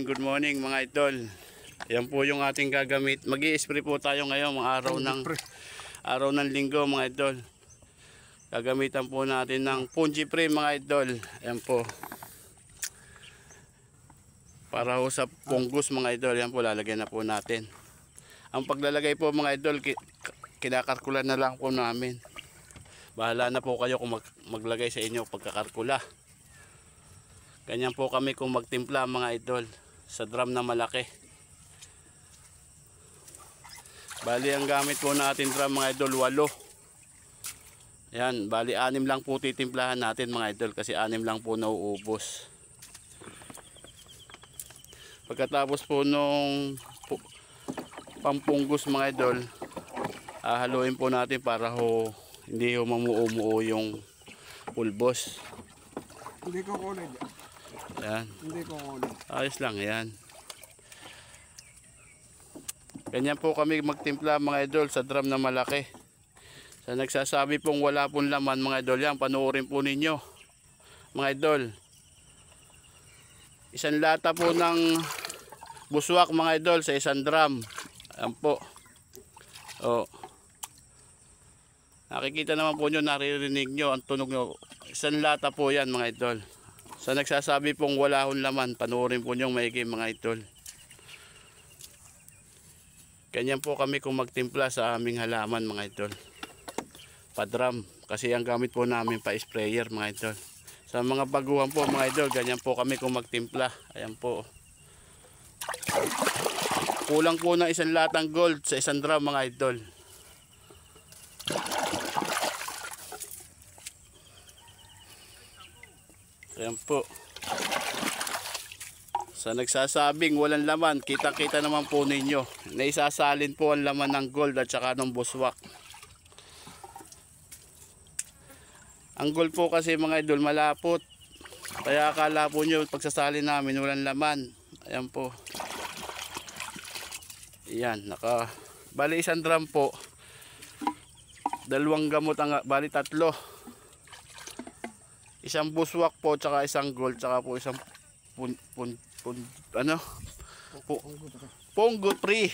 Good morning mga idol. Yan po yung ating gagamit. Mag-i-spray po tayo ngayon mga araw ng linggo mga idol. Gagamitan po natin ng Fungiprim mga idol. Yan po. Para ho sa fungus mga idol. Yan po lalagyan na po natin. Ang paglalagay po mga idol, kinakarkulan na lang po namin. Bahala na po kayo kung maglagay sa inyo pagkakarkula. Ganyan po kami kung magtimpla mga idol sa drum na malaki. Bali ang gamit po natin drum mga idol 8. Yan, bali 6 lang po titimplahan natin mga idol kasi 6 lang po nauubos. Pagkatapos po nung pampunggus mga idol, haluin po natin para hindi mamuo yung pulbos. Hindi ko kunin. Yan. Hindi ko kunin. Ayos lang yan. Ganyan po kami magtimpla mga idol sa drum na malaki. Sa nagsasabi pong wala pong laman mga idol, yan panoorin po ninyo mga idol. Isang lata po ng buswak mga idol sa isang drum. Yan po. Nakikita naman po nyo, naririnig nyo ang tunog nyo. Isang lata po yan mga idol. Sa nagsasabi pong wala hong laman, panoorin po nyo maigi mga idol. Ganyan po kami kung magtimpla sa aming halaman mga idol. Pa-drum. Kasi ang gamit po namin pa-sprayer mga idol. Sa mga baguhan po mga idol, ganyan po kami kung magtimpla. Ayan po. Kulang po ng isang latang gold sa isang drum mga idol. Ayan po. Sa nagsasabing walang laman, kita-kita naman po ninyo. Naisasalin po ang laman ng gold at saka ng buswak. Ang gold po kasi mga idol malapot. Kaya akala po nyo pagsasalin namin walang laman. Ayan po. Ayan, bali isang drum po. 2 gamot bali 3. Isang buswak po, tsaka isang gold, tsaka po isang Fungiprim.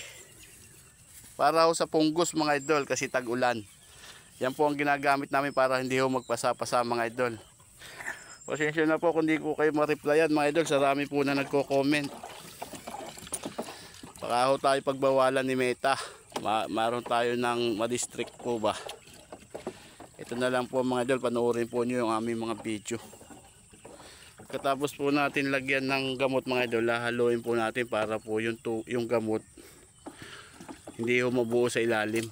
Para ho sa punggus mga idol kasi tag-ulan. Yan po ang ginagamit namin para hindi ho magpasa-pasa mga idol. Pasensya na po kung hindi ko kayo ma-replyan mga idol. Sarami po na nagko-comment. Baka ho tayo pagbawalan ni Meta. Maroon tayo ng ma-district po ba. Ito na lang po mga idol, panoorin po nyo yung aming mga video. Katapos po natin lagyan ng gamot mga idol, haluin po natin para po yung gamot hindi ho mabuo sa ilalim.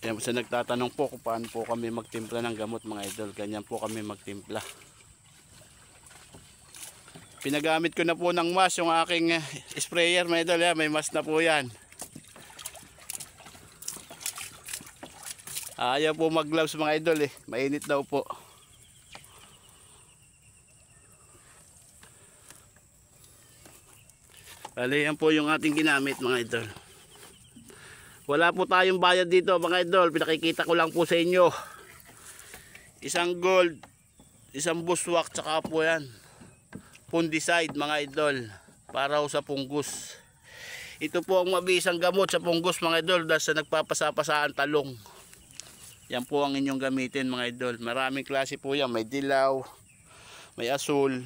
Yan, sa nagtatanong po kung paano po kami magtimpla ng gamot mga idol, ganyan po kami magtimpla. Pinagamit ko na po ng mask yung aking sprayer mga idol, yan, may mask na po yan. Ayaw po mag-gloves mga idol mainit daw po. Bali yan po yung ating ginamit mga idol. Wala po tayong bayad dito mga idol, pinakikita ko lang po sa inyo. Isang gold, isang buswak, tsaka po yan fungicide mga idol, para sa punggus. Ito po ang mabisang gamot sa punggus mga idol dahil sa nagpapasa-pasaan talong. Yan po ang inyong gamitin mga idol. Maraming klase po yan. May dilaw, may asul.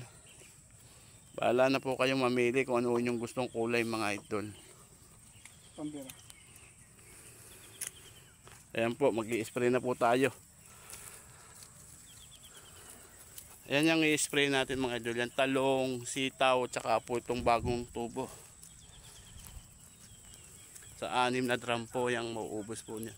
Bahala na po kayong mamili kung ano yung gustong kulay mga idol. Pambira. Ayan po, mag-i-spray na po tayo. Ayan yung i-spray natin mga idol. Yan talong, sitaw, tsaka po itong bagong tubo. Sa 6 na drum po yung mauubos po niya.